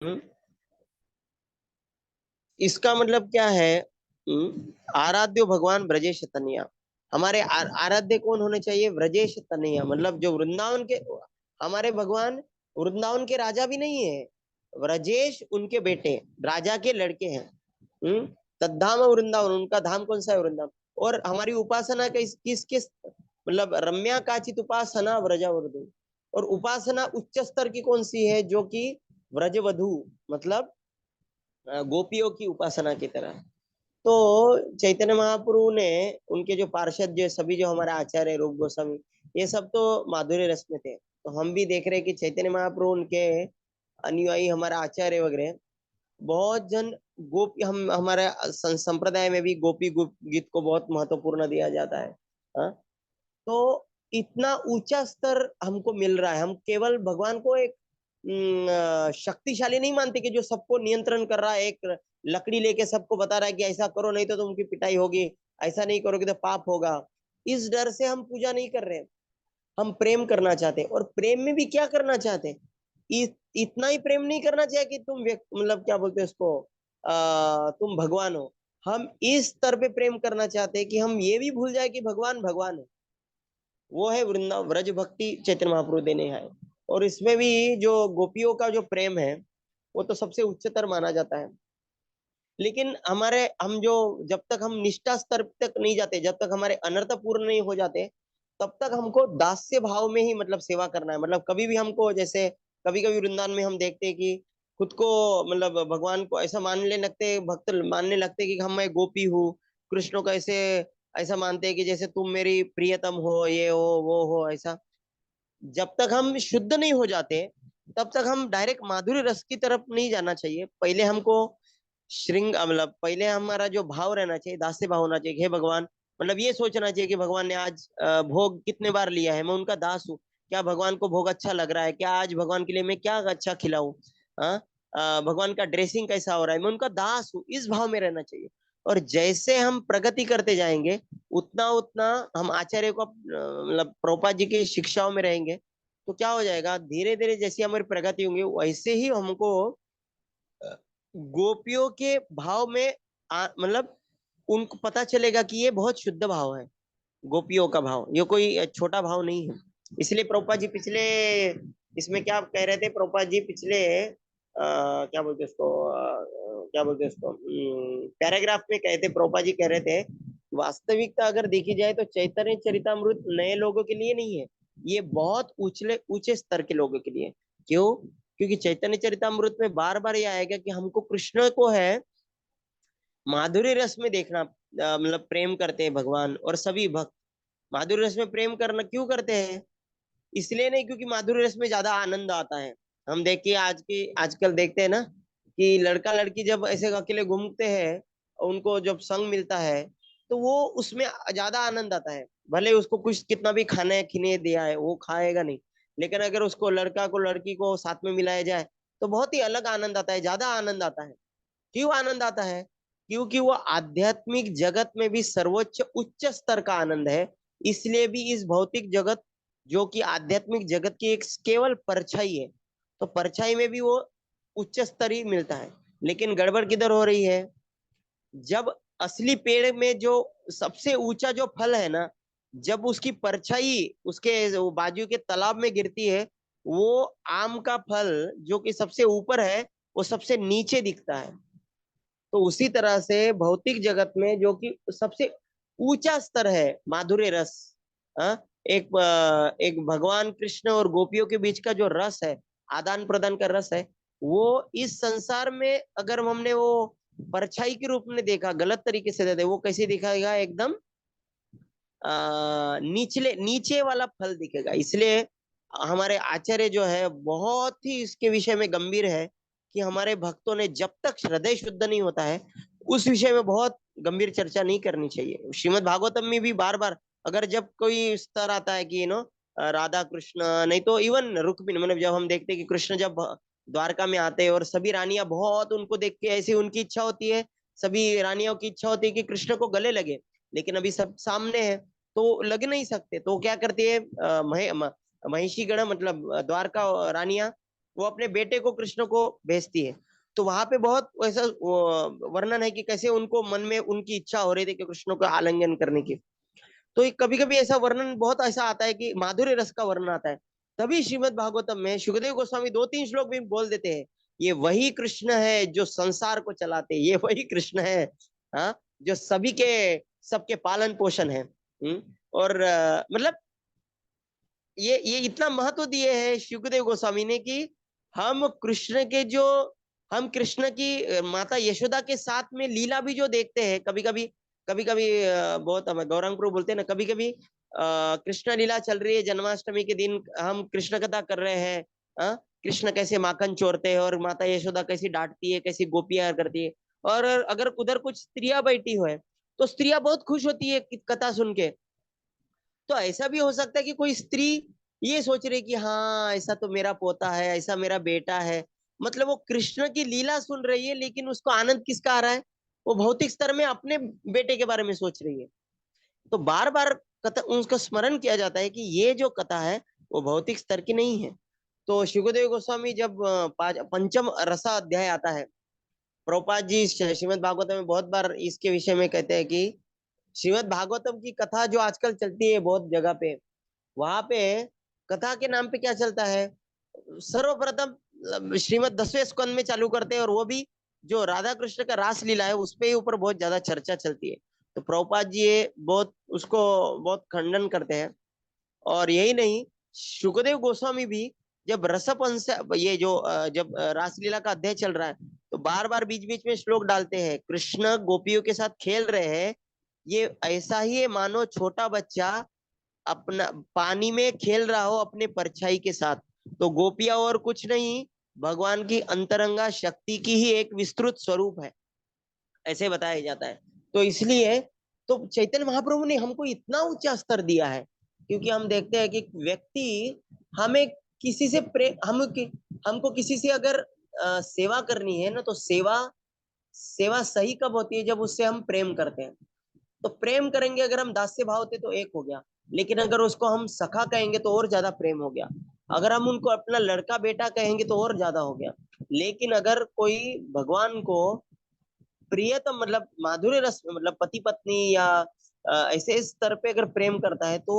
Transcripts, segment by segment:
हम्म, इसका मतलब क्या है? आराध्यो भगवान ब्रजेश तनया। हमारे आराध्य कौन होने चाहिए? ब्रजेश तनया, मतलब जो वृंदावन के हमारे भगवान वृंदावन के राजा भी नहीं है। ब्रजेश उनके बेटे, राजा के लड़के हैं। तद्धाम वृंदावन, उनका धाम कौन सा है? वृंदावन। और हमारी उपासना किस किस मतलब रम्या काचित उपासना व्रजवधु। और उपासना उच्च स्तर की कौन सी है? जो कि व्रजवधु, मतलब गोपियों की उपासना की तरह। तो चैतन्य महाप्रभु ने, उनके जो पार्षद जो सभी, जो हमारे आचार्य रूप गोस्वामी, ये सब तो माधुर्य रस में थे। तो हम भी देख रहे हैं कि चैतन्य महाप्रभु, उनके अनुयायी, हमारे आचार्य वगैरह बहुत जन गोपी, हम हमारे संप्रदाय में भी गोपी गीत को बहुत महत्वपूर्ण दिया जाता है। हाँ? तो इतना ऊंचा स्तर हमको मिल रहा है। हम केवल भगवान को एक शक्तिशाली नहीं मानते कि जो सबको नियंत्रण कर रहा है, एक लकड़ी लेके सबको बता रहा है कि ऐसा करो नहीं तो तुमकी पिटाई होगी, ऐसा नहीं करोगे तो पाप होगा। इस डर से हम पूजा नहीं कर रहे। हम प्रेम करना चाहते हैं। और प्रेम में भी क्या करना चाहते हैं? इतना ही प्रेम नहीं करना चाहिए कि तुम मतलब क्या बोलते हैं उसको, तुम भगवान हो। हम इस स्तर पे प्रेम करना चाहते हैं कि हम ये भी भूल जाए कि भगवान भगवान है। वो है वृंदावन व्रज भक्ति चैतन्य महाप्रभु देने है। और इसमें भी जो गोपियों का जो प्रेम है, वो तो सबसे उच्चतर माना जाता है। लेकिन हमारे हम जो, जब तक हम निष्ठा स्तर तक नहीं जाते, जब तक हमारे अनर्थ पूर्ण नहीं हो जाते, तब तक हमको दास्य भाव में ही मतलब सेवा करना है। मतलब कभी भी हमको, जैसे कभी कभी वृंदावन में हम देखते हैं कि खुद को, मतलब भगवान को ऐसा मानने लगते, भक्त मानने लगते कि हम, मैं गोपी हूँ। कृष्ण को ऐसे ऐसा मानते हैं कि जैसे तुम मेरी प्रियतम हो, ये हो वो हो, ऐसा। जब तक हम शुद्ध नहीं हो जाते, तब तक हम डायरेक्ट माधुर्य रस की तरफ नहीं जाना चाहिए। पहले हमको श्रृंग, मतलब पहले हमारा जो भाव रहना चाहिए, दास्य भाव होना चाहिए। हे भगवान, मतलब ये सोचना चाहिए कि भगवान ने आज भोग कितने बार लिया है, मैं उनका दास हूँ। क्या भगवान को भोग अच्छा लग रहा है? क्या आज भगवान के लिए मैं क्या अच्छा खिलाऊं? हाँ? भगवान का ड्रेसिंग कैसा हो रहा है? मैं उनका दास हूँ, इस भाव में रहना चाहिए। और जैसे हम प्रगति करते जाएंगे, उतना उतना हम आचार्य को मतलब प्रभुपाद जी की शिक्षाओं में रहेंगे, तो क्या हो जाएगा, धीरे धीरे जैसी हमारी प्रगति होंगी, वैसे ही हमको गोपियों के भाव में मतलब उनको पता चलेगा कि ये बहुत शुद्ध भाव है। गोपियों का भाव ये कोई छोटा भाव नहीं है। इसलिए प्रभुपाद जी पिछले, इसमें क्या कह रहे थे प्रभुपाद जी पिछले, क्या बोलते उसको, क्या बोलते उसको, पैराग्राफ में कहते, प्रभुपाद जी कह रहे थे, वास्तविकता अगर देखी जाए तो चैतन्य चरितमृत नए लोगों के लिए नहीं है, ये बहुत ऊंचे ऊंचे स्तर के लोगों के लिए। क्यों? क्योंकि चैतन्य चरितमृत में बार बार ये आएगा कि हमको कृष्ण को है माधुर्य रस में देखना, मतलब प्रेम करते हैं भगवान और सभी भक्त। माधुर्य रस में प्रेम करना क्यों करते हैं? इसलिए नहीं क्योंकि माधुर्य रस में ज्यादा आनंद आता है। हम देखिए आजकल देखते हैं ना कि लड़का लड़की जब ऐसे अकेले घूमते हैं, उनको जब संग मिलता है, तो वो उसमें ज्यादा आनंद आता है। भले उसको कुछ कितना भी खाने खिने दिया है, वो खाएगा नहीं। लेकिन अगर उसको, लड़का को लड़की को साथ में मिलाया जाए, तो बहुत ही अलग आनंद आता है, ज्यादा आनंद आता है। क्यों आनंद आता है? क्योंकि वो आध्यात्मिक जगत में भी सर्वोच्च उच्च स्तर का आनंद है। इसलिए भी इस भौतिक जगत, जो कि आध्यात्मिक जगत की एक केवल परछाई है, तो परछाई में भी वो उच्च स्तर ही मिलता है। लेकिन गड़बड़ किधर हो रही है? जब असली पेड़ में जो सबसे ऊंचा जो फल है ना, जब उसकी परछाई उसके बाजू के तालाब में गिरती है, वो आम का फल जो कि सबसे ऊपर है, वो सबसे नीचे दिखता है। तो उसी तरह से भौतिक जगत में जो कि सबसे ऊंचा स्तर है माधुर्य रस, एक भगवान कृष्ण और गोपियों के बीच का जो रस है, आदान प्रदान का रस है, वो इस संसार में अगर हमने वो परछाई के रूप में देखा, गलत तरीके से देते, वो कैसे दिखाएगा? एकदम निचले नीचे वाला फल दिखेगा। इसलिए हमारे आचार्य जो है बहुत ही इसके विषय में गंभीर है कि हमारे भक्तों ने जब तक हृदय शुद्ध नहीं होता है, उस विषय में बहुत गंभीर चर्चा नहीं करनी चाहिए। श्रीमद् भागवतम में भी बार बार, अगर जब कोई स्तर आता है कि राधा कृष्ण, नहीं तो इवन रुक्मिणी, मतलब जब हम देखते हैं कि कृष्ण जब द्वारका में आते हैं और सभी रानियां बहुत उनको देख के ऐसी उनकी इच्छा होती है, सभी रानियों की इच्छा होती है कि कृष्ण को गले लगे। लेकिन अभी सब सामने है, तो लग नहीं सकते। तो क्या करती है महिषी गण, मतलब द्वारका रानियां, वो अपने बेटे को कृष्ण को भेजती है। तो वहां पे बहुत ऐसा वर्णन है कि कैसे उनको मन में उनकी इच्छा हो रही थी कि कृष्ण को आलिंगन करने की। तो कभी कभी ऐसा वर्णन बहुत ऐसा आता है कि माधुर्य रस का वर्णन आता है। तभी श्रीमद् भागवतम में सुखदेव गोस्वामी 2-3 श्लोक भी बोल देते हैं, ये वही कृष्ण है जो संसार को चलाते, ये वही कृष्ण है, हाँ, जो सभी के सबके पालन पोषण है। और मतलब ये इतना महत्व दिए है सुखदेव गोस्वामी ने कि हम कृष्ण के जो हम कृष्ण की माता यशोदा के साथ में लीला भी जो देखते हैं कभी कभी बहुत हम गौरांग प्रभु बोलते हैं ना, कभी कभी कृष्ण लीला चल रही है, जन्माष्टमी के दिन हम कृष्ण कथा कर रहे हैं, कृष्ण कैसे माखन चोरते हैं और माता यशोदा कैसी डांटती है, कैसी गोपियां करती है। और अगर उधर कुछ स्त्रियां बैठी हुए तो स्त्रियां बहुत खुश होती है कथा सुन के। तो ऐसा भी हो सकता है कि कोई स्त्री ये सोच रही कि हाँ ऐसा तो मेरा पोता है, ऐसा मेरा बेटा है, मतलब वो कृष्ण की लीला सुन रही है लेकिन उसको आनंद किसका आ रहा है, वो भौतिक स्तर में अपने बेटे के बारे में सोच रही है। तो बार बार कथा उसका स्मरण किया जाता है कि ये जो कथा है वो भौतिक स्तर की नहीं है। तो शुकदेव गोस्वामी जब पंचम रसा अध्याय आता है, प्रभुपाद जी श्रीमद् भागवत में बहुत बार इसके विषय में कहते हैं कि श्रीमद् भागवतम की कथा जो आजकल चलती है बहुत जगह पे, वहां पे कथा के नाम पे क्या चलता है, सर्वप्रथम श्रीमद् 10वें स्कंद में चालू करते हैं और वो भी जो राधा कृष्ण का रास लीला है उस पे ही ऊपर बहुत ज्यादा चर्चा चलती है। तो प्रभुपाद जी ये बहुत उसको बहुत खंडन करते हैं। और यही नहीं, सुखदेव गोस्वामी भी जब रसपंस ये जो जब रासलीला का अध्याय चल रहा है तो बार बार बीच बीच में श्लोक डालते हैं, कृष्ण गोपियों के साथ खेल रहे हैं, ये ऐसा ही है मानो छोटा बच्चा अपना पानी में खेल रहा हो अपने परछाई के साथ। तो गोपियां और कुछ नहीं, भगवान की अंतरंगा शक्ति की ही एक विस्तृत स्वरूप है, ऐसे बताया जाता है। तो इसलिए तो चैतन्य महाप्रभु ने हमको इतना ऊंचा स्तर दिया है, क्योंकि हम देखते हैं कि व्यक्ति हमें किसी से हमको किसी से अगर सेवा करनी है ना, तो सेवा सेवा सही कब होती है, जब उससे हम प्रेम करते हैं। तो प्रेम करेंगे अगर हम दास्य भाव थे तो एक हो गया, लेकिन अगर उसको हम सखा कहेंगे तो और ज्यादा प्रेम हो गया, अगर हम उनको अपना लड़का बेटा कहेंगे तो और ज्यादा हो गया। लेकिन अगर कोई भगवान को प्रियतम मतलब माधुर्य रस मतलब पति पत्नी या ऐसे स्तर पे अगर प्रेम करता है तो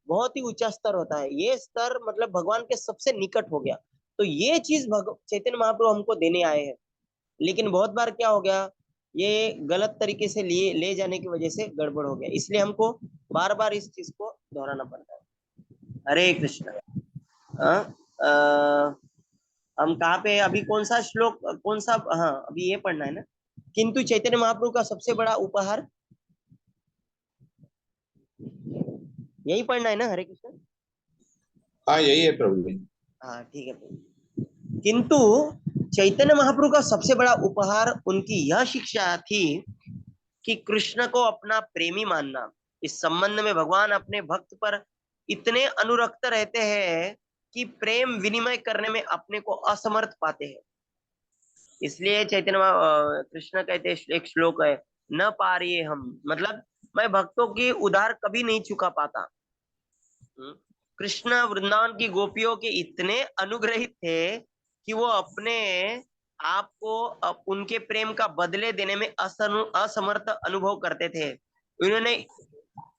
बहुत ही ऊंचा स्तर होता है, ये स्तर मतलब भगवान के सबसे निकट हो गया। तो ये चीज चैतन्य महाप्रभु हमको देने आए हैं। लेकिन बहुत बार क्या हो गया, ये गलत तरीके से लिए ले जाने की वजह से गड़बड़ हो गया, इसलिए हमको बार बार इस चीज को दोहराना पड़ता है। हरे कृष्ण। हाँ, हम कहाँ पे अभी कौन सा श्लोक कौन सा, हाँ अभी ये पढ़ना है ना, किंतु चैतन्य महाप्रभु का सबसे बड़ा उपहार, यही पढ़ना है ना, हरे कृष्ण। हाँ यही है प्रभु जी। हाँ ठीक है प्रभु। किंतु चैतन्य महाप्रभु का सबसे बड़ा उपहार उनकी यह शिक्षा थी कि कृष्ण को अपना प्रेमी मानना। इस संबंध में भगवान अपने भक्त पर इतने अनुरक्त रहते हैं कि प्रेम विनिमय करने में अपने को असमर्थ पाते हैं। इसलिए कृष्ण कहते हैं, एक श्लोक है, न पारिये हम, मतलब मैं भक्तों की उधार कभी नहीं चुका पाता। कृष्ण वृंदावन की गोपियों के इतने अनुग्रहित थे कि वो अपने आप को उनके प्रेम का बदले देने में असमर्थ अनुभव करते थे। उन्होंने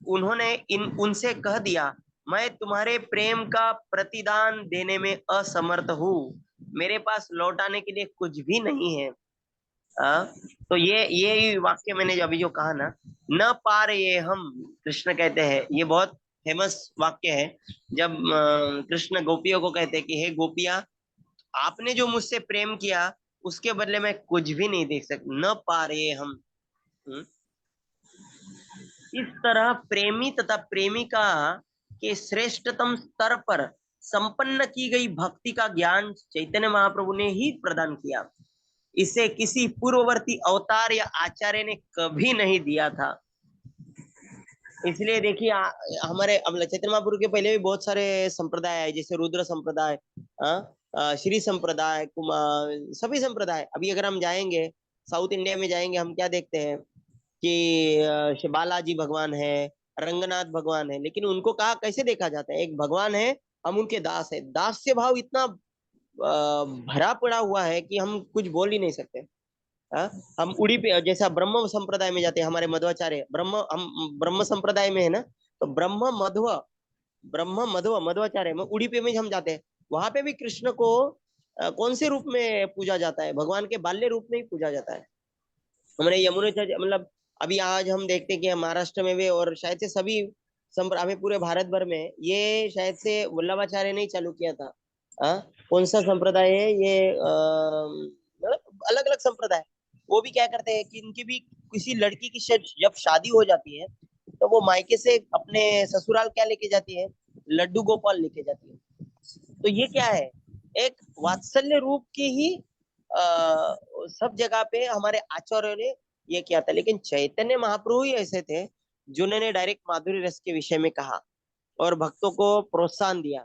उन्होंने इन उनसे कह दिया, मैं तुम्हारे प्रेम का प्रतिदान देने में असमर्थ हूँ, मेरे पास लौटाने के लिए कुछ भी नहीं है। आ, तो ये वाक्य मैंने जो अभी जो कहा ना, न पा रहे हम, कृष्ण कहते हैं, ये बहुत फेमस वाक्य है। जब कृष्ण गोपियों को कहते हैं कि हे गोपियां, आपने जो मुझसे प्रेम किया उसके बदले में कुछ भी नहीं देख सकते, न पा रहे हम। हम्म? इस तरह प्रेमी तथा प्रेमिका के श्रेष्ठतम स्तर पर संपन्न की गई भक्ति का ज्ञान चैतन्य महाप्रभु ने ही प्रदान किया। इसे किसी पूर्ववर्ती अवतार या आचार्य ने कभी नहीं दिया था। इसलिए देखिए हमारे अब चैतन्य महाप्रभु के पहले भी बहुत सारे संप्रदाय आए, जैसे रुद्र संप्रदाय, श्री संप्रदाय, कुमार, सभी संप्रदाय। अभी अगर हम जाएंगे साउथ इंडिया में जाएंगे, हम क्या देखते हैं कि बालाजी भगवान है, रंगनाथ भगवान है, लेकिन उनको कहा कैसे देखा जाता है, एक भगवान है, हम उनके दास है, दास से भाव इतना भरा पड़ा हुआ है कि हम कुछ बोल ही नहीं सकते। हाँ, हम उड़ी पे जैसा ब्रह्म संप्रदाय में जाते हैं, हमारे मध्वाचार्य हम ब्रह्म संप्रदाय में है ना, तो मध्वाचार्य में उड़ीपी में हम जाते हैं, वहां पे भी कृष्ण को कौन से रूप में पूजा जाता है? भगवान के बाल्य रूप में ही पूजा जाता है। हमारे यमुना मतलब अभी आज हम देखते हैं कि महाराष्ट्र में भी और शायद से सभी हमें पूरे भारत भर में ये शायद से वल्लभाचार्य ने ही चालू किया था। हाँ, कौन सा संप्रदाय है ये? मतलब अलग अलग संप्रदाय, वो भी क्या करते हैं कि इनकी भी किसी लड़की की जब शादी हो जाती है, तो वो मायके से अपने ससुराल क्या लेके जाती है? लड्डू गोपाल लेके जाती है। तो ये क्या है? एक वात्सल्य रूप की ही सब जगह पे हमारे आचार्यों ने ये किया था। लेकिन चैतन्य महाप्रभु ही ऐसे थे जिन्होंने डायरेक्ट माधुरी रस के विषय में कहा और भक्तों को प्रोत्साहन दिया।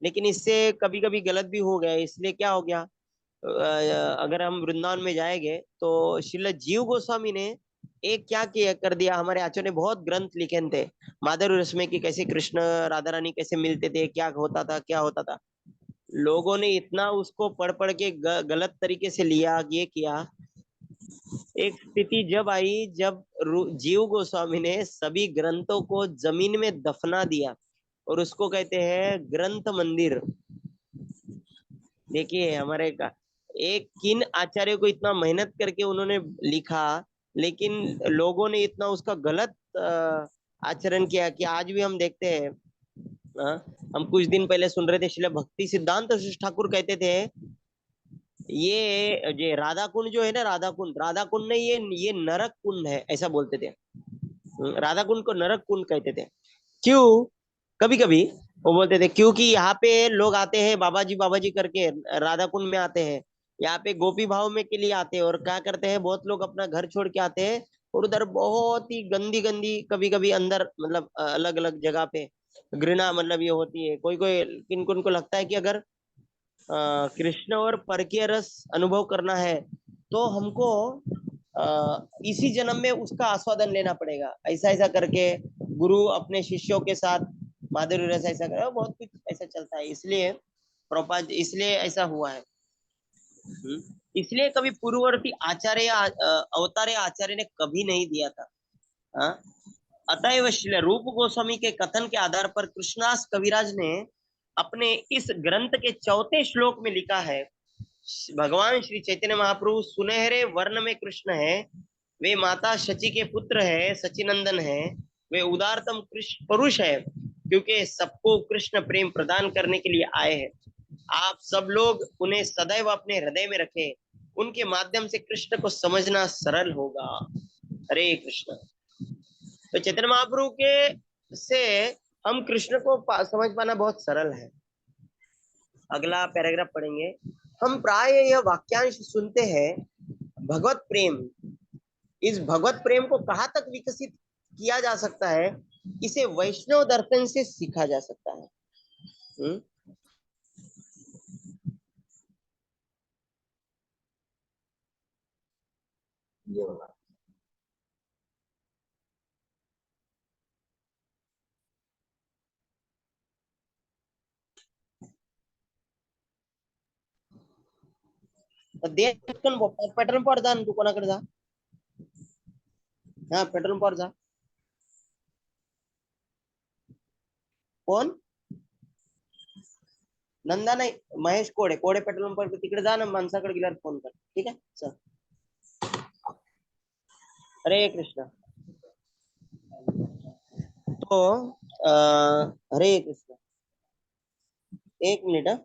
लेकिन इससे कभी कभी गलत भी हो गया, इसलिए क्या हो गया, अगर हम वृंदावन में जाएंगे तो श्रील जीव गोस्वामी ने एक क्या किया कर दिया, हमारे आचार्य ने बहुत ग्रंथ लिखे थे माधुरी रस में कि कैसे कृष्ण राधा रानी कैसे मिलते थे, क्या होता था क्या होता था। लोगों ने इतना उसको पढ़ पढ़ के गलत तरीके से लिया, ये किया। एक स्थिति जब आई जब जीव गोस्वामी ने सभी ग्रंथों को जमीन में दफना दिया और उसको कहते हैं ग्रंथ मंदिर। देखिए हमारे का एक किन आचार्य को इतना मेहनत करके उन्होंने लिखा, लेकिन लोगों ने इतना उसका गलत आचरण किया कि आज भी हम देखते हैं। हम कुछ दिन पहले सुन रहे थे, श्रील भक्ति सिद्धांत ठाकुर कहते थे ये राधा कुंड जो है ना, राधा कुंड नहीं, ये नरक कुंड है, ऐसा बोलते थे। राधा कुंड को नरक कुंड कहते थे। क्यों? कभी कभी वो बोलते थे क्योंकि यहाँ पे लोग आते हैं बाबा जी करके, राधा कुंड में आते हैं, यहाँ पे गोपी भाव में के लिए आते हैं, और क्या करते हैं बहुत लोग अपना घर छोड़ के आते हैं और उधर बहुत ही गंदी गंदी कभी कभी अंदर मतलब अलग अलग जगह पे घृणा मतलब ये होती है। कोई कोई किनको उनको लगता है कि अगर कृष्ण और परकीय रस अनुभव करना है तो हमको इसी जन्म में उसका आस्वादन लेना पड़ेगा, ऐसा ऐसा करके गुरु अपने शिष्यों के साथ माधुरी रस ऐसा करे, बहुत कुछ ऐसा चलता है। इसलिए प्रभुपाद इसलिए ऐसा हुआ है। इसलिए कभी पूर्ववर्ती आचार्य या अवतारे आचार्य ने कभी नहीं दिया था। हाँ? अतएव श्री रूप गोस्वामी के कथन के आधार पर कृष्णदास कविराज ने अपने इस ग्रंथ के चौथे श्लोक में लिखा है, भगवान श्री चैतन्य महाप्रभु सुनहरे वर्ण में कृष्ण है, वे माता शची के पुत्र है, सचिनंदन है, वे उदारतम कृष्ण पुरुष है, क्योंकि सबको कृष्ण प्रेम प्रदान करने के लिए आए हैं। आप सब लोग उन्हें सदैव अपने हृदय में रखें, उनके माध्यम से कृष्ण को समझना सरल होगा। हरे कृष्ण। तो चैतन्य महाप्रभु के से हम कृष्ण को समझ पाना बहुत सरल है। अगला पैराग्राफ पढ़ेंगे। हम प्राय यह वाक्यांश सुनते हैं, भगवत प्रेम, इस भगवत प्रेम को कहाँ तक विकसित किया जा सकता है? इसे वैष्णव दर्शन से सीखा जा सकता है। ये वाला। दे पॅटर्न पॉट जा ना, तू कोणाकडे जा, हा पॅटर्न पॉट जा। कोण? नंदा नाही, महेश कोडे, कोडे पेट्रोल पंप तिकडे जा ना, माणसाकडे गेल्यावर फोन कर, ठीक आहे चल। हरे कृष्ण। तो हरे कृष्ण, एक मिनिट हा।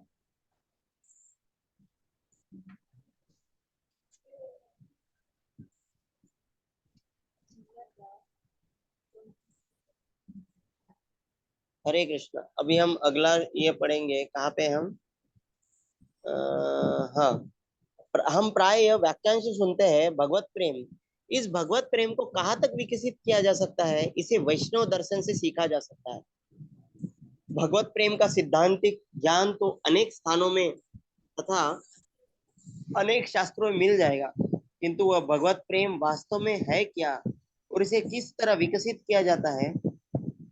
हरे कृष्ण। अभी हम अगला ये पढ़ेंगे, कहाँ पे हम हाँ, हम प्राय यह वाक्यांश सुनते हैं, भगवत प्रेम, इस भगवत प्रेम को कहाँ तक विकसित किया जा सकता है? इसे वैष्णव दर्शन से सीखा जा सकता है। भगवत प्रेम का सिद्धांतिक ज्ञान तो अनेक स्थानों में तथा अनेक शास्त्रों में मिल जाएगा, किंतु वह भगवत प्रेम वास्तव में है क्या और इसे किस तरह विकसित किया जाता है,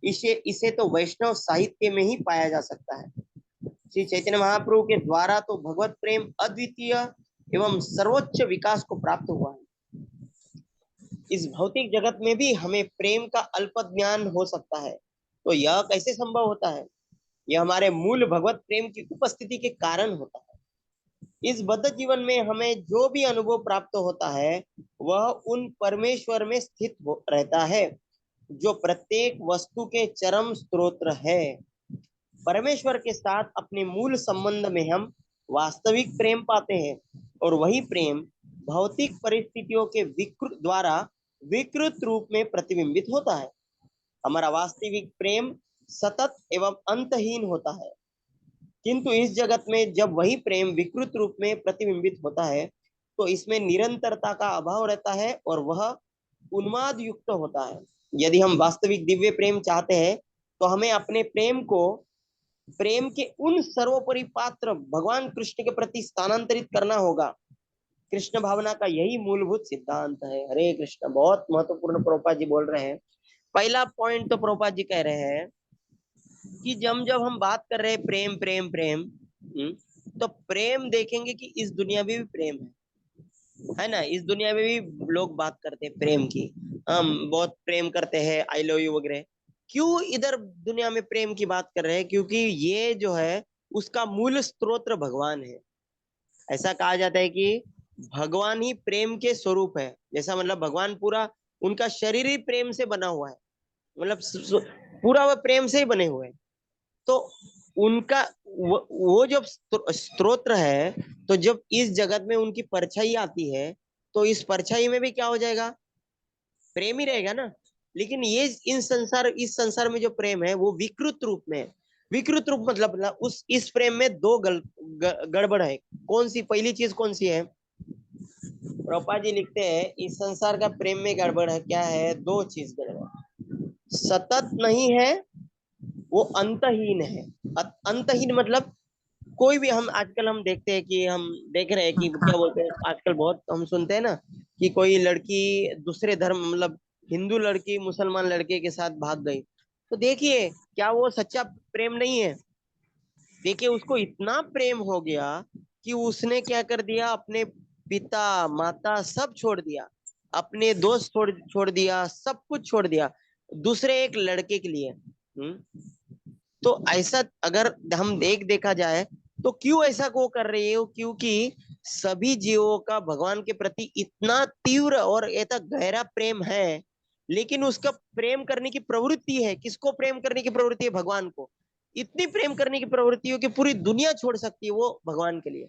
इसे इसे तो वैष्णव साहित्य में ही पाया जा सकता है। श्री चैतन्य महाप्रभु के द्वारा तो भगवत प्रेम अद्वितीय एवं सर्वोच्च विकास को प्राप्त हुआ है। इस भौतिक जगत में भी हमें प्रेम का अल्प ज्ञान हो सकता है, तो यह कैसे संभव होता है? यह हमारे मूल भगवत प्रेम की उपस्थिति के कारण होता है। इस बद्ध जीवन में हमें जो भी अनुभव प्राप्त होता है वह उन परमेश्वर में स्थित रहता है जो प्रत्येक वस्तु के चरम स्रोत है। परमेश्वर के साथ अपने मूल संबंध में हम वास्तविक प्रेम पाते हैं और वही प्रेम भौतिक परिस्थितियों के विकृत रूप में प्रतिबिंबित होता है। हमारा वास्तविक प्रेम सतत एवं अंतहीन होता है, किंतु इस जगत में जब वही प्रेम विकृत रूप में प्रतिबिंबित होता है तो इसमें निरंतरता का अभाव रहता है और वह उन्माद युक्त होता है। यदि हम वास्तविक दिव्य प्रेम चाहते हैं तो हमें अपने प्रेम के उन सर्वोपरि पात्र भगवान कृष्ण के प्रति स्थानांतरित करना होगा। कृष्ण भावना का यही मूलभूत सिद्धांत है। हरे कृष्ण। बहुत महत्वपूर्ण प्रभुपाद जी बोल रहे हैं। पहला पॉइंट तो प्रभुपाद जी कह रहे हैं कि जब जब हम बात कर रहे हैं प्रेम प्रेम प्रेम, तो प्रेम देखेंगे कि इस दुनिया में भी प्रेम है ना। इस दुनिया में भी लोग बात करते हैं प्रेम की, हम बहुत प्रेम करते हैं, आई लव यू वगैरह। क्यों इधर दुनिया में प्रेम की बात कर रहे हैं? क्योंकि ये जो है उसका मूल स्रोत भगवान है। ऐसा कहा जाता है कि भगवान ही प्रेम के स्वरूप है। जैसा मतलब भगवान पूरा, उनका शरीर ही प्रेम से बना हुआ है, मतलब पूरा वह प्रेम से ही बने हुए हैं। तो उनका वो जब स्तोत्र है, तो जब इस जगत में उनकी परछाई आती है तो इस परछाई में भी क्या हो जाएगा? प्रेम ही रहेगा ना। लेकिन ये इस संसार में जो प्रेम है वो विकृत रूप में है। विकृत रूप मतलब इस प्रेम में दो गड़बड़ है। कौन सी? पहली चीज कौन सी है? प्रभुपाद जी लिखते हैं इस संसार का प्रेम में गड़बड़ है। क्या है? दो चीज गड़बड़। सतत नहीं है, वो अंतहीन है। अंतहीन मतलब कोई भी, हम आजकल हम देखते हैं कि हम देख रहे हैं कि क्या बोलते हैं, आजकल बहुत हम सुनते हैं ना कि कोई लड़की दूसरे धर्म, मतलब हिंदू लड़की मुसलमान लड़के के साथ भाग गई। तो देखिए क्या वो सच्चा प्रेम नहीं है? देखिए उसको इतना प्रेम हो गया कि उसने क्या कर दिया, अपने पिता माता सब छोड़ दिया, अपने दोस्त छोड़ दिया, सब कुछ छोड़ दिया दूसरे एक लड़के के लिए। तो ऐसा अगर हम देखा जाए तो क्यों ऐसा को कर रही है? क्योंकि सभी जीवों का भगवान के प्रति इतना तीव्र और ऐसा गहरा प्रेम है, लेकिन उसका प्रेम करने की प्रवृत्ति है। किसको प्रेम करने की प्रवृत्ति है? भगवान को। इतनी प्रेम करने की प्रवृत्ति हो कि पूरी दुनिया छोड़ सकती है वो भगवान के लिए।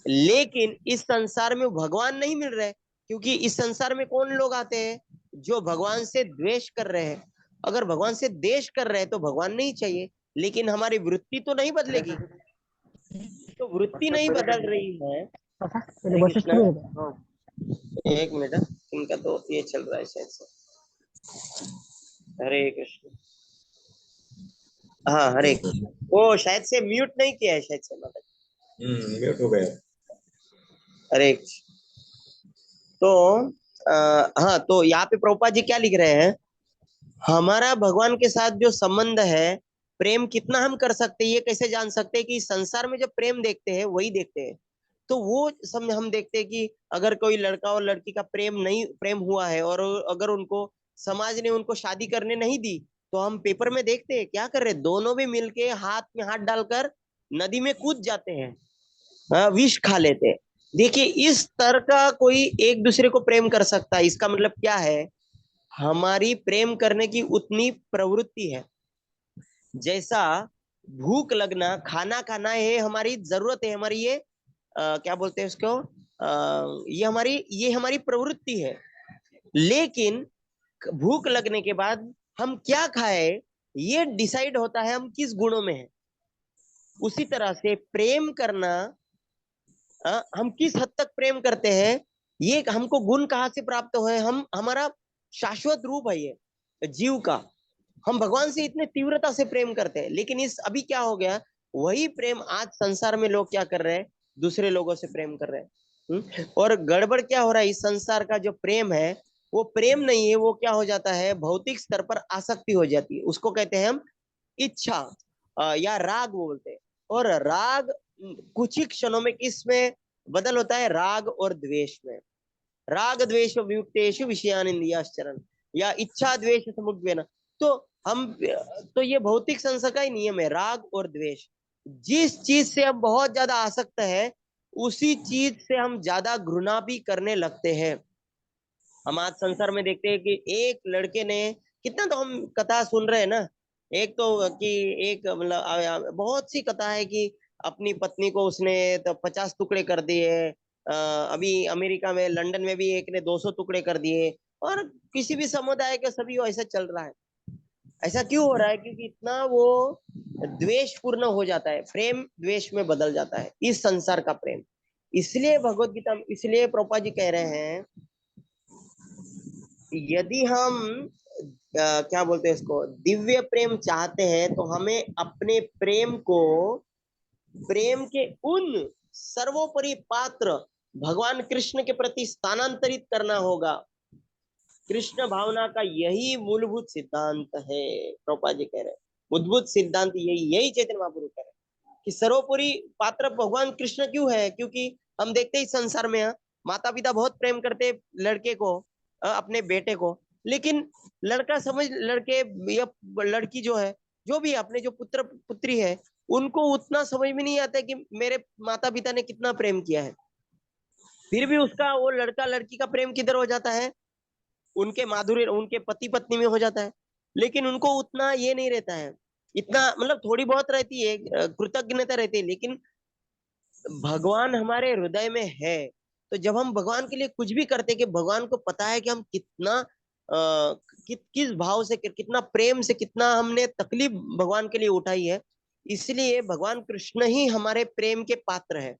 लेकिन इस संसार में भगवान नहीं मिल रहे, क्योंकि इस संसार में कौन लोग आते हैं? जो भगवान से द्वेष कर रहे हैं। अगर भगवान से द्वेष कर रहे हैं तो भगवान नहीं चाहिए, लेकिन हमारी वृत्ति तो नहीं बदलेगी। तो वृत्ति नहीं बदल रही है। हरे कृष्णा। हाँ, एक मिनट, इनका तो ये चल रहा है शायद से। हरे कृष्ण। हाँ हरे कृष्ण। वो शायद से म्यूट नहीं किया है शायद से माता जी। म्यूट हो गया। हरे कृष्ण। तो हाँ, तो यहाँ पे प्रभुपाद जी क्या लिख रहे हैं? हमारा भगवान के साथ जो संबंध है, प्रेम कितना हम कर सकते हैं, ये कैसे जान सकते हैं? कि संसार में जब प्रेम देखते हैं वही देखते हैं। तो वो सब हम देखते हैं कि अगर कोई लड़का और लड़की का प्रेम हुआ है और अगर उनको समाज ने उनको शादी करने नहीं दी, तो हम पेपर में देखते हैं क्या कर रहे? दोनों भी मिलके हाथ में हाथ डालकर नदी में कूद जाते हैं, विष खा लेते हैं। देखिए इस तरह का कोई एक दूसरे को प्रेम कर सकता है? इसका मतलब क्या है? हमारी प्रेम करने की उतनी प्रवृत्ति है। जैसा भूख लगना, खाना खाना है, हमारी जरूरत है, हमारी ये क्या बोलते हैं उसको, ये हमारी प्रवृत्ति है। लेकिन भूख लगने के बाद हम क्या खाए, ये डिसाइड होता है हम किस गुणों में है। उसी तरह से प्रेम करना, हम किस हद तक प्रेम करते हैं, ये हमको गुण कहाँ से प्राप्त हुए? हमारा शाश्वत रूप है ये जीव का। हम भगवान से इतने तीव्रता से प्रेम करते हैं, लेकिन इस अभी क्या हो गया, वही प्रेम आज संसार में लोग क्या कर रहे हैं? दूसरे लोगों से प्रेम कर रहे हैं। और गड़बड़ क्या हो रहा है? इस संसार का जो प्रेम है वो प्रेम नहीं है, वो क्या हो जाता है? भौतिक स्तर पर आसक्ति हो जाती है। उसको कहते हैं हम इच्छा, या राग बोलते हैं। और राग कुछ ही क्षणों में किसमें बदल होता है, राग और द्वेष में। राग द्वेष वियुक्तेषु विषयानिंद्रियाश्चरण या इच्छा द्वेष समुद्वेन। तो हम, तो ये भौतिक संसार का ही नियम है, राग और द्वेष। जिस चीज से हम बहुत ज्यादा आसक्त है, उसी चीज से हम ज्यादा घृणा भी करने लगते हैं। हम आज संसार में देखते हैं कि एक लड़के ने, कितना तो हम कथा सुन रहे हैं ना, एक तो कि एक मतलब बहुत सी कथा है कि अपनी पत्नी को उसने तो 50 टुकड़े कर दिए। अभी अमेरिका में, लंदन में भी एक ने 200 टुकड़े कर दिए। और किसी भी समुदाय के सभी को ऐसा चल रहा है। ऐसा क्यों हो रहा है? क्योंकि इतना वो द्वेष पूर्ण हो जाता है, प्रेम द्वेष में बदल जाता है, इस संसार का प्रेम। इसलिए भगवत गीता, इसलिए प्रभुपाद जी कह रहे हैं, यदि हम क्या बोलते हैं इसको, दिव्य प्रेम चाहते हैं, तो हमें अपने प्रेम को, प्रेम के उन सर्वोपरि पात्र भगवान कृष्ण के प्रति स्थानांतरित करना होगा। कृष्ण भावना का यही मूलभूत सिद्धांत है, प्रभुपाद जी कह रहे हैं। मूलभूत सिद्धांत यही चैतन्य महाप्रभु कह रहे हैं कि सर्वोपरि पात्र भगवान कृष्ण क्यों है? क्योंकि हम देखते ही संसार में माता पिता बहुत प्रेम करते लड़के को, अपने बेटे को, लेकिन लड़का समझ, लड़के या लड़की जो है, जो भी अपने जो पुत्र पुत्री है, उनको उतना समझ में नहीं आता कि मेरे माता पिता ने कितना प्रेम किया है। फिर भी उसका, वो लड़का लड़की का प्रेम किधर हो जाता है, उनके माधुर्य, उनके पति पत्नी में हो जाता है। लेकिन उनको उतना ये नहीं रहता है, इतना मतलब थोड़ी बहुत रहती है, कृतज्ञता रहती है। लेकिन भगवान हमारे हृदय में है, तो जब हम भगवान के लिए कुछ भी करते, कि भगवान को पता है कि हम कितना किस भाव से, कितना प्रेम से, कितना हमने तकलीफ भगवान के लिए उठाई है, इसलिए भगवान कृष्ण ही हमारे प्रेम के पात्र है।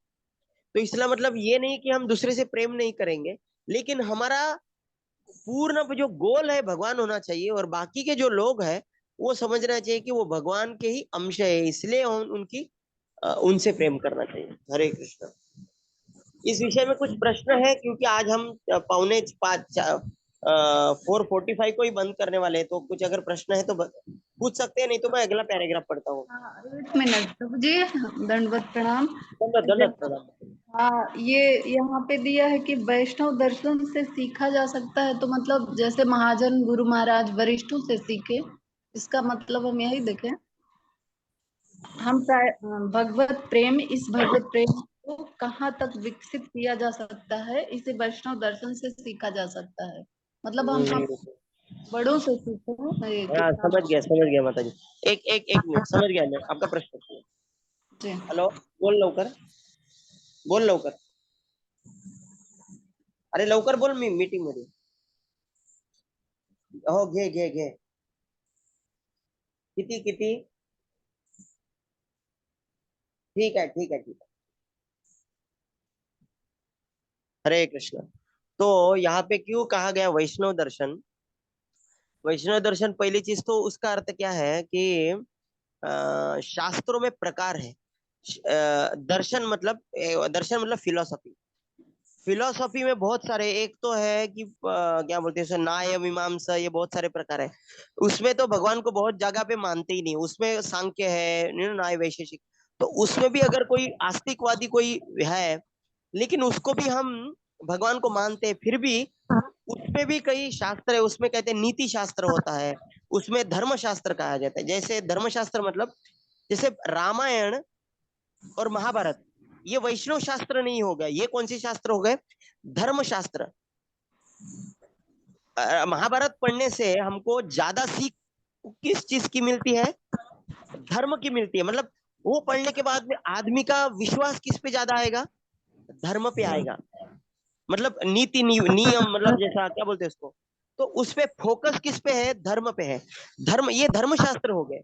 तो इसका मतलब ये नहीं कि हम दूसरे से प्रेम नहीं करेंगे, लेकिन हमारा पूर्ण जो गोल है भगवान होना चाहिए, और बाकी के जो लोग हैं वो समझना चाहिए कि वो भगवान के ही अंश है, इसलिए उनकी उनसे प्रेम करना चाहिए। हरे कृष्ण। इस विषय में कुछ प्रश्न है? क्योंकि आज हम 4:45 को ही बंद करने वाले हैं, तो कुछ अगर प्रश्न है तो पूछ सकते हैं, नहीं तो मैं अगला पैराग्राफ पढ़ता हूँ। 1 मिनट प्रभु जी, दंडवत प्रणाम। दंडवत प्रणाम। हाँ, ये यहाँ पे दिया है कि वैष्णव दर्शन से सीखा जा सकता है, तो मतलब जैसे महाजन गुरु महाराज वरिष्ठों से सीखे, इसका मतलब हम यही देखें। हम भगवत प्रेम, इस भगवत प्रेम को कहाँ तक विकसित किया जा सकता है, इसे वैष्णव दर्शन से सीखा जा सकता है। मतलब हम बड़ों से सीखे। हाँ, समझ गया माता जी। एक मिनट, समझ गया मैं आपका प्रश्न। जी, हेलो, बोल लवकर, बोल लवकर, अरे लवकर बोल, मी मीटिंग मध्ये हो, घे घे घे, किती किती, ठीक है ठीक है ठीक है। हरे कृष्ण। तो यहाँ पे क्यों कहा गया वैष्णव दर्शन? वैष्णव दर्शन, पहली चीज तो उसका अर्थ क्या है कि शास्त्रों में प्रकार है। दर्शन मतलब फिलोसफी। फिलोसफी में बहुत सारे, एक तो है कि क्या बोलते हैं, न्याय मीमांसा, ये बहुत सारे प्रकार है। उसमें तो भगवान को बहुत जगह पे मानते ही नहीं, उसमें सांख्य है, न्याय वैशेषिक। तो उसमें भी अगर कोई आस्तिकवादी कोई है, लेकिन उसको भी हम भगवान को मानते हैं, फिर भी उसमें भी कई शास्त्र है, उसमें कहते हैं नीति शास्त्र होता है, उसमें धर्म शास्त्र कहा जाता है। जैसे धर्म शास्त्र मतलब, जैसे रामायण और महाभारत, ये वैष्णव शास्त्र नहीं हो गया, ये कौन से शास्त्र हो गए? धर्म शास्त्र। महाभारत पढ़ने से हमको ज्यादा सीख किस चीज की मिलती है? धर्म की मिलती है। मतलब वो पढ़ने के बाद में आदमी का विश्वास किस पे ज्यादा आएगा? धर्म पे आएगा। मतलब नीति नियम, मतलब जैसा क्या बोलते हैं उसको, तो उस पे फोकस किस पे है? धर्म पे है। धर्म, ये धर्म शास्त्र हो गए।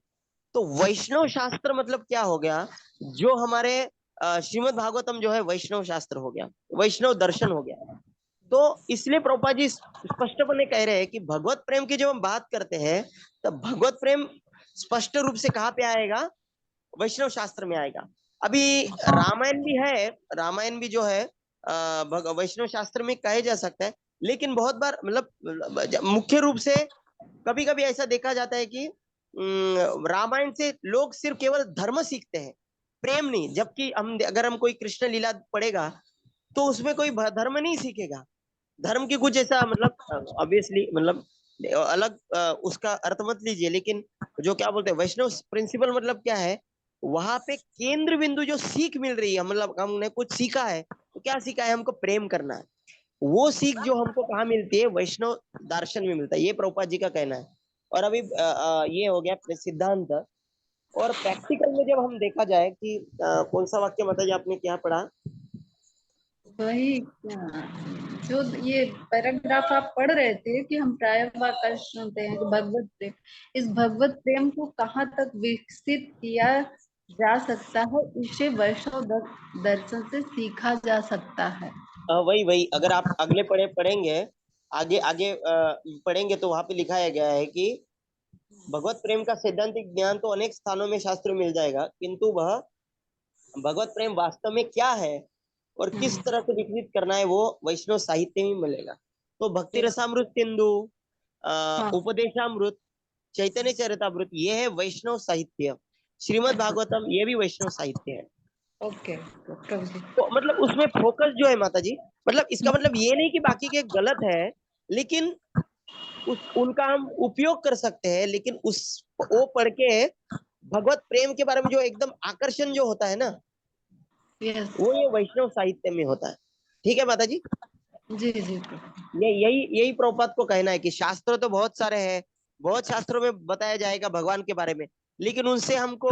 तो वैष्णव शास्त्र मतलब क्या हो गया? जो हमारे श्रीमद् भागवतम जो है वैष्णव शास्त्र हो गया, वैष्णव दर्शन हो गया। तो इसलिए प्रभुपाद जी स्पष्टपणे कह रहे हैं कि भगवत प्रेम की जब हम बात करते हैं, तो भगवत प्रेम स्पष्ट रूप से कहाँ पे आएगा? वैष्णव शास्त्र में आएगा। अभी रामायण भी है, रामायण भी जो है वैष्णव शास्त्र में कहे जा सकता है। लेकिन बहुत बार, मतलब मुख्य रूप से कभी कभी ऐसा देखा जाता है कि रामायण से लोग सिर्फ केवल धर्म सीखते हैं, प्रेम नहीं। जबकि हम अगर हम कोई कृष्ण लीला पढ़ेगा तो उसमें कोई धर्म नहीं सीखेगा, धर्म की कुछ ऐसा मतलब ऑब्वियसली मतलब अलग उसका अर्थ मत लीजिए, लेकिन जो क्या बोलते हैं वैष्णव प्रिंसिपल मतलब क्या है, वहां पे केंद्र बिंदु जो सीख मिल रही है, मतलब हमने कुछ सीखा है तो क्या सीखा है, हमको प्रेम करना है। वो सीख जो हमको कहाँ मिलती है, वैष्णव दर्शन में मिलता है, ये प्रभुपाद जी का कहना है। और अभी ये हो गया सिद्धांत। और प्रैक्टिकल में जब हम देखा जाए कि कौन सा वाक्य माता जी आपने क्या पढ़ा, वही जो ये पैराग्राफ आप पढ़ रहे थे कि हम प्रायः आकर्ष सुनते हैं कि भगवत प्रेम, इस भगवत प्रेम को कहाँ तक विकसित किया जा सकता है, इसे वैष्णव दर्शन से सीखा जा सकता है। वही वही अगर आप अगले पढ़ेंगे, आगे आगे पढ़ेंगे तो वहां पे लिखाया गया है कि भगवत प्रेम का सैद्धांतिक ज्ञान तो अनेक स्थानों में शास्त्रों में मिल जाएगा, किंतु वह भगवत प्रेम वास्तव में क्या है और किस तरह से विकसित करना है वो वैष्णव साहित्य में मिलेगा। तो भक्ति रसामृत सिंधु, हाँ। उपदेशामृत, चैतन्य चरितामृत, ये है वैष्णव साहित्य। श्रीमद् भागवतम ये भी वैष्णव साहित्य है। ओके प्रभु जी। तो मतलब उसमें फोकस जो है माता जी, मतलब इसका मतलब ये नहीं कि बाकी के गलत है, लेकिन उनका हम उपयोग कर सकते हैं, लेकिन उस वो पढ़ के भगवत प्रेम के बारे में जो एकदम आकर्षण जो होता है ना, यस वो ये वैष्णव साहित्य में होता है। ठीक है माता जी, जी जी प्रभु। ये यही यही प्रभुपाद को कहना है कि शास्त्र तो बहुत सारे हैं, बहुत शास्त्रों में बताया जाएगा भगवान के बारे में, लेकिन उनसे हमको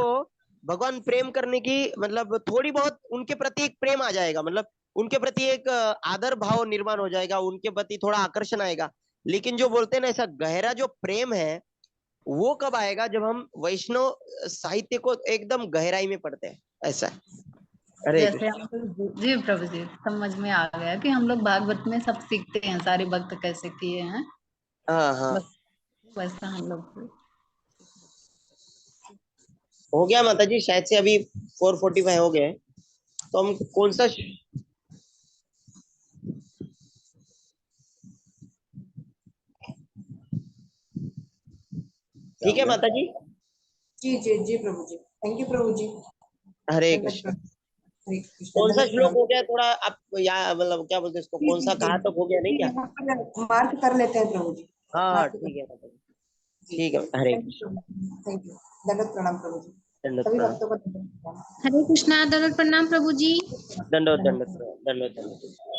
भगवान प्रेम करने की मतलब थोड़ी बहुत उनके प्रति एक प्रेम आ जाएगा, मतलब उनके प्रति एक आदर भाव निर्माण हो जाएगा, उनके प्रति थोड़ा आकर्षण आएगा। लेकिन जो बोलते हैं ना ऐसा गहरा जो प्रेम है, वो कब आएगा, जब हम वैष्णव साहित्य को एकदम गहराई में पढ़ते हैं, ऐसा है। हरे जैसे कृष्ण। हम लोग जी प्रभु जी समझ में आ गया कि हम लोग भागवत में सब सीखते हैं, सारे भक्त कैसे किए हैं, हाँ हाँ, बस वैसा हम लोग। हो गया माता जी, शायद से अभी 4:45 हो गए, तो हम कौन सा, ठीक है माता जी। जी जी जी प्रभु जी, थैंक यू प्रभु जी। हरे दंडवत कृष्ण। प्रणाम। हरे कृष्ण, कौन सा दंडवत श्लोक प्रणाम। हो गया थोड़ा आप या मतलब क्या बोलते हैं इसको, जी कौन जी सा जी कहाँ तक हो गया, नहीं जी, क्या? यहाँ पर मार्क कर लेते हैं प्रभु जी। हाँ हाँ मार्क कर, ठीक है माता जी, जी ठीक है, हरे थैंक यू कृष्ण। प्रभु जी, थैंक यू। दंडवत प्रणाम प्रभु जी। दंडवत सभी प्रणाम। भक्तों को दंडवत प्रणाम। हरे कृष्णा दंडवत प्रणाम प्रभु जी। दंडवत दंडवत दंडवत प्रणाम। प्रणाम, दंडवत दंडवत।